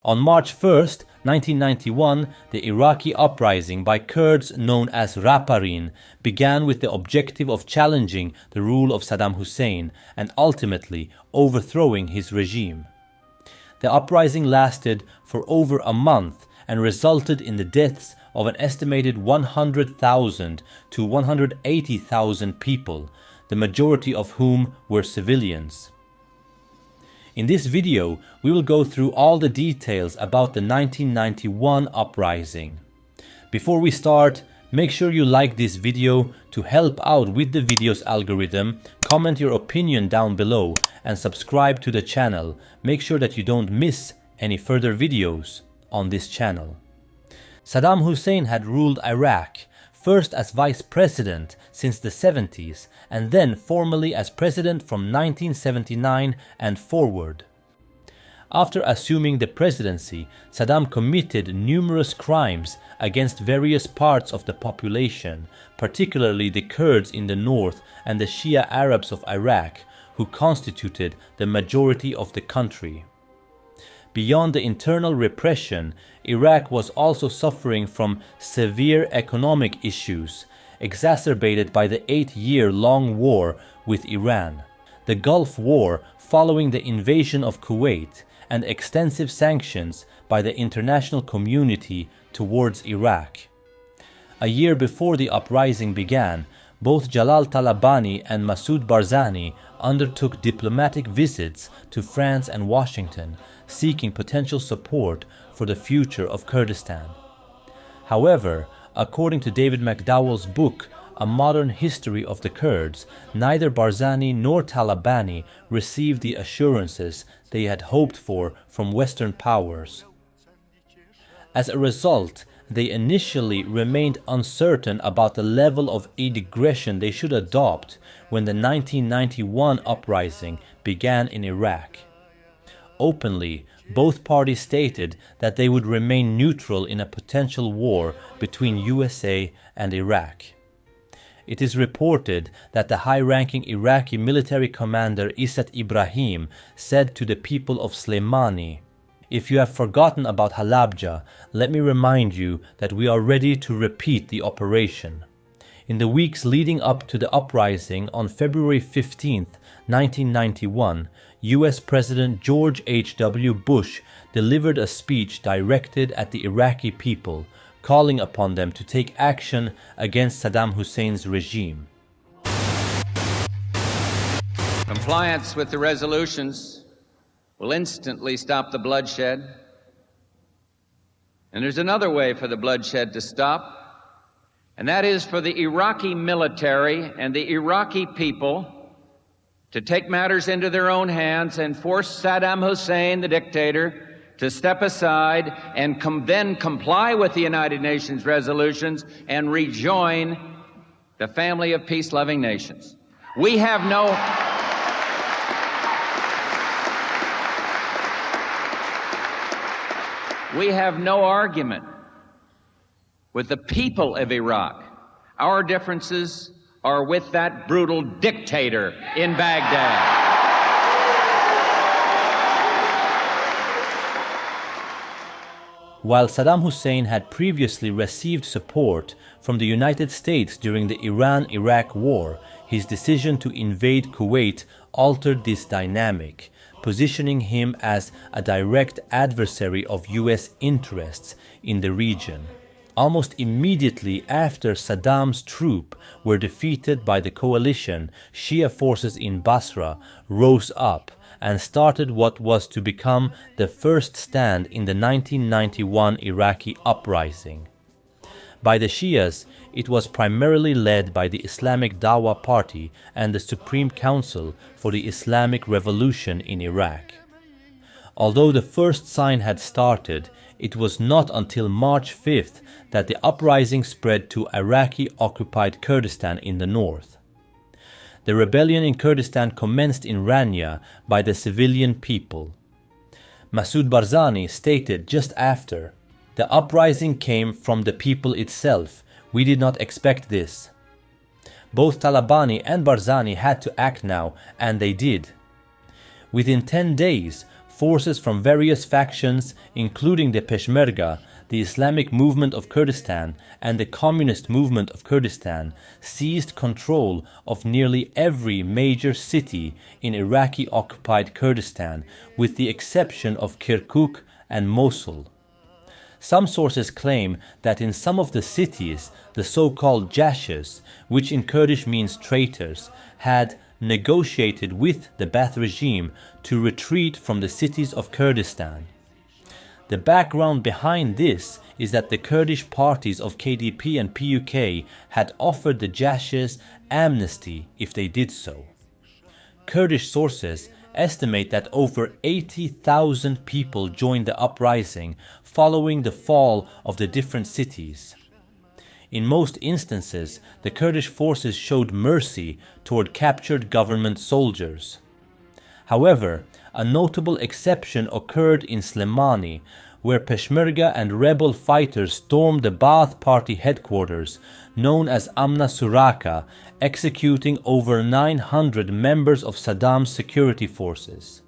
On March 1st, 1991, the Iraqi uprising by Kurds known as Raparin began with the objective of challenging the rule of Saddam Hussein and ultimately overthrowing his regime. The uprising lasted for over a month and resulted in the deaths of an estimated 100,000 to 180,000 people, the majority of whom were civilians. In this video, we will go through all the details about the 1991 uprising. Before we start, make sure you like this video to help out with the video's algorithm, comment your opinion down below, and subscribe to the channel. Make sure that you don't miss any further videos on this channel. Saddam Hussein had ruled Iraq, first as vice president since the 70s, and then formally as president from 1979 and forward. After assuming the presidency, Saddam committed numerous crimes against various parts of the population, particularly the Kurds in the north and the Shia Arabs of Iraq, who constituted the majority of the country. Beyond the internal repression, Iraq was also suffering from severe economic issues, exacerbated by the 8-year-long war with Iran, the Gulf War following the invasion of Kuwait, and extensive sanctions by the international community towards Iraq. A year before the uprising began, both Jalal Talabani and Masoud Barzani undertook diplomatic visits to France and Washington, seeking potential support for the future of Kurdistan. However, according to David McDowell's book, A Modern History of the Kurds, neither Barzani nor Talabani received the assurances they had hoped for from Western powers. As a result, they initially remained uncertain about the level of aggression they should adopt when the 1991 uprising began in Iraq. Openly, both parties stated that they would remain neutral in a potential war between USA and Iraq. It is reported that the high-ranking Iraqi military commander Isat Ibrahim said to the people of Slemani, "If you have forgotten about Halabja, let me remind you that we are ready to repeat the operation." In the weeks leading up to the uprising on February 15, 1991, US President George H.W. Bush delivered a speech directed at the Iraqi people, calling upon them to take action against Saddam Hussein's regime. Compliance with the resolutions will instantly stop the bloodshed. And there's another way for the bloodshed to stop, and that is for the Iraqi military and the Iraqi people to take matters into their own hands and force Saddam Hussein, the dictator, to step aside and then comply with the United Nations resolutions and rejoin the family of peace-loving nations. We have no argument with the people of Iraq. Our differences are with that brutal dictator in Baghdad. While Saddam Hussein had previously received support from the United States during the Iran-Iraq War, his decision to invade Kuwait altered this dynamic, positioning him as a direct adversary of US interests in the region. Almost immediately after Saddam's troops were defeated by the coalition, Shia forces in Basra rose up and started what was to become the first stand in the 1991 Iraqi uprising. By the Shias, it was primarily led by the Islamic Dawah Party and the Supreme Council for the Islamic Revolution in Iraq. Although the first sign had started, it was not until March 5th that the uprising spread to Iraqi-occupied Kurdistan in the north. The rebellion in Kurdistan commenced in Rania by the civilian people. Masoud Barzani stated just after, "The uprising came from the people itself. We did not expect this." Both Talabani and Barzani had to act now, and they did. Within 10 days, forces from various factions, including the Peshmerga, the Islamic movement of Kurdistan, and the communist movement of Kurdistan, seized control of nearly every major city in Iraqi-occupied Kurdistan, with the exception of Kirkuk and Mosul. Some sources claim that in some of the cities, the so-called Jashes, which in Kurdish means traitors, had negotiated with the Ba'ath regime to retreat from the cities of Kurdistan. The background behind this is that the Kurdish parties of KDP and PUK had offered the Jashes amnesty if they did so. Kurdish sources estimate that over 80,000 people joined the uprising following the fall of the different cities. In most instances, the Kurdish forces showed mercy toward captured government soldiers. However, a notable exception occurred in Slemani, where Peshmerga and rebel fighters stormed the Ba'ath Party headquarters, known as Amna Suraka, executing over 900 members of Saddam's security forces.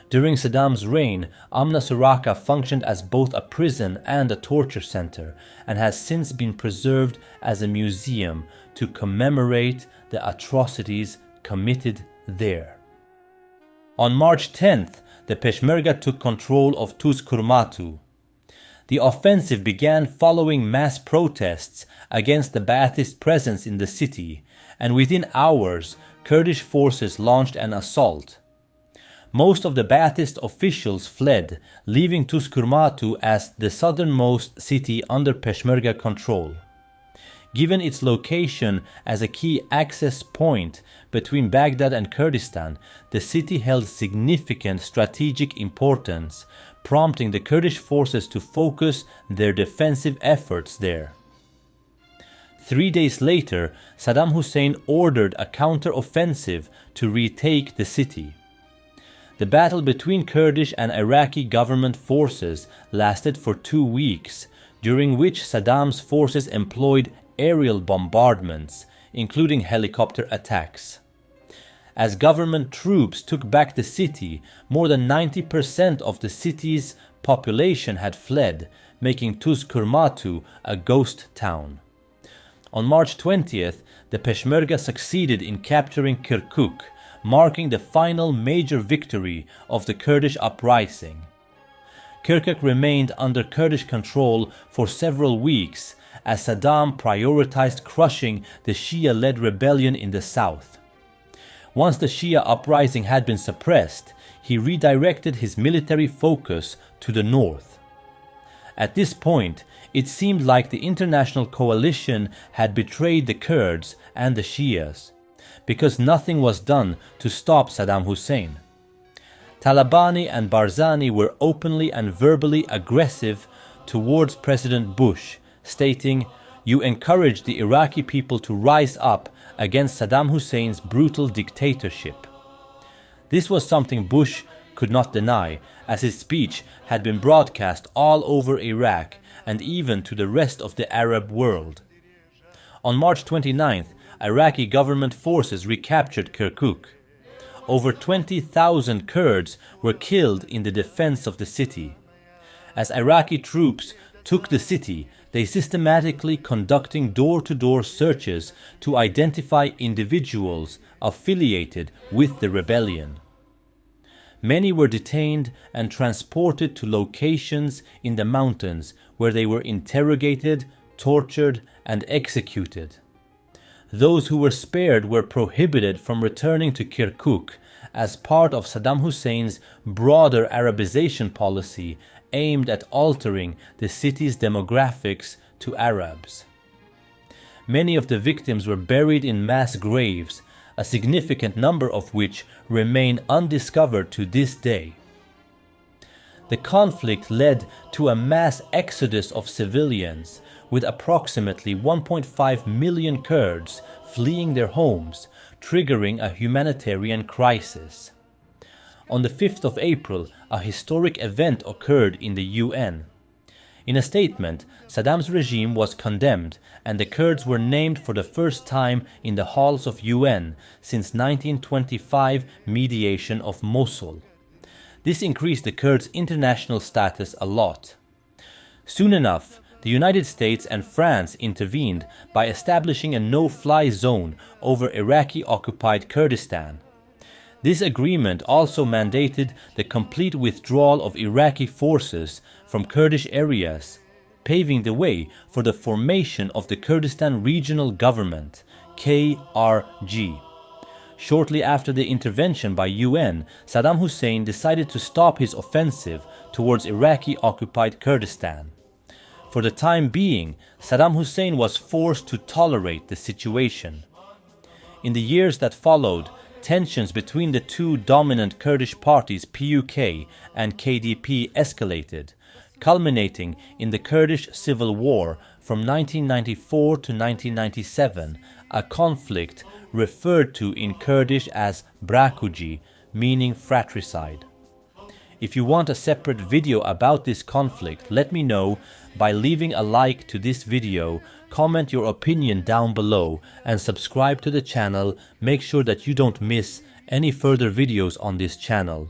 During Saddam's reign, Amna Suraka functioned as both a prison and a torture center, and has since been preserved as a museum to commemorate the atrocities committed there. On March 10th, the Peshmerga took control of Tuz Kurmatu. The offensive began following mass protests against the Ba'athist presence in the city, and within hours, Kurdish forces launched an assault. Most of the Ba'athist officials fled, leaving Tuz Kurmatu as the southernmost city under Peshmerga control. Given its location as a key access point between Baghdad and Kurdistan, the city held significant strategic importance, prompting the Kurdish forces to focus their defensive efforts there. 3 days later, Saddam Hussein ordered a counter-offensive to retake the city. The battle between Kurdish and Iraqi government forces lasted for 2 weeks, during which Saddam's forces employed aerial bombardments, including helicopter attacks. As government troops took back the city, more than 90% of the city's population had fled, making Tuz Kurmatu a ghost town. On March 20th, the Peshmerga succeeded in capturing Kirkuk, marking the final major victory of the Kurdish uprising. Kirkuk remained under Kurdish control for several weeks, as Saddam prioritized crushing the Shia-led rebellion in the south. Once the Shia uprising had been suppressed, he redirected his military focus to the north. At this point, it seemed like the international coalition had betrayed the Kurds and the Shias, because nothing was done to stop Saddam Hussein. Talabani and Barzani were openly and verbally aggressive towards President Bush, stating, "You encourage the Iraqi people to rise up against Saddam Hussein's brutal dictatorship." This was something Bush could not deny, as his speech had been broadcast all over Iraq and even to the rest of the Arab world. On March 29th, Iraqi government forces recaptured Kirkuk. Over 20,000 Kurds were killed in the defense of the city. As Iraqi troops took the city, they systematically conducting door-to-door searches to identify individuals affiliated with the rebellion. Many were detained and transported to locations in the mountains where they were interrogated, tortured, and executed. Those who were spared were prohibited from returning to Kirkuk as part of Saddam Hussein's broader Arabization policy aimed at altering the city's demographics to Arabs. Many of the victims were buried in mass graves, a significant number of which remain undiscovered to this day. The conflict led to a mass exodus of civilians, with approximately 1.5 million Kurds fleeing their homes, triggering a humanitarian crisis. On the 5th of April, a historic event occurred in the UN. In a statement, Saddam's regime was condemned, and the Kurds were named for the first time in the halls of UN since 1925 mediation of Mosul. This increased the Kurds' international status a lot. Soon enough, the United States and France intervened by establishing a no-fly zone over Iraqi-occupied Kurdistan. This agreement also mandated the complete withdrawal of Iraqi forces from Kurdish areas, paving the way for the formation of the Kurdistan Regional Government, KRG. Shortly after the intervention by UN, Saddam Hussein decided to stop his offensive towards Iraqi-occupied Kurdistan. For the time being, Saddam Hussein was forced to tolerate the situation. In the years that followed, tensions between the two dominant Kurdish parties PUK and KDP escalated, culminating in the Kurdish Civil War from 1994 to 1997, a conflict referred to in Kurdish as Brakuji, meaning fratricide. If you want a separate video about this conflict, let me know by leaving a like to this video, comment your opinion down below, and subscribe to the channel. Make sure that you don't miss any further videos on this channel.